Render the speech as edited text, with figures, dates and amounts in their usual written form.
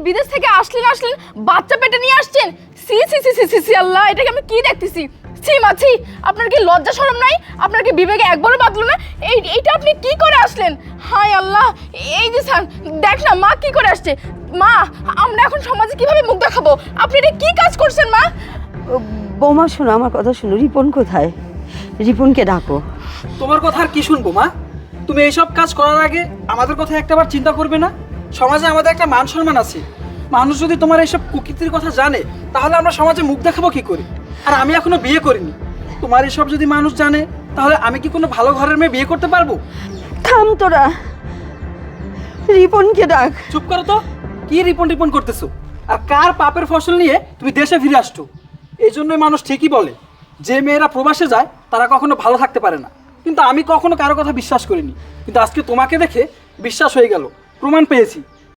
বিদেশ থেকে আসলেন বাচ্চা পেটে নিয়ে আসছেন। সি সি সি সি সি সি আল্লাহ, এটাকে আমি কি দেখতেছি? সি মাছি, আপনার কি লজ্জা শরম নাই? আপনার কি বিবেকে একবারও বাঁধলো না? এইটা আপনি কি করে আসলেন? হায় আল্লাহ, এই যে স্যার দেখ না মা কি করে আসছে। মা, আমরা এখন সমাজে কিভাবে মুখ দেখাবো? আপনি এটা কি কাজ করছেন মা? বৌমা শোনো, আমার কথা শোনো। রিপন কোথায়? রিপনকে ডাকো। তোমার কথা আর কি শুনবো মা? তুমি এইসব কাজ করার আগে আমাদের কথা একটাবার চিন্তা করবে না? সমাজে আমাদের একটা মান সম্মান আছে। মানুষ যদি তোমার এইসব কুকীর্তির কথা জানে তাহলে আমরা সমাজে মুখ দেখাবো কি করে? আর আমি এখনো বিয়ে করিনি। তোমার এসব যদি মানুষ জানে তাহলে আমি কি কোনো ভালো ঘরের মেয়ে বিয়ে করতে পারবো? থাম তোরা, রিপনকে ডাক। চুপ করো তো। কি রিপন করতেছো? আর কার পাপের ফসল নিয়ে তুমি দেশে ফিরে আসছো? এই জন্যই মানুষ ঠিকই বলে যে মেয়েরা প্রবাসে যায় তারা কখনো ভালো থাকতে পারে না। কিন্তু আমি কখনো কারো কথা বিশ্বাস করিনি, কিন্তু আজকে তোমাকে দেখে বিশ্বাস হয়ে গেল, প্রমাণ পেয়েছি।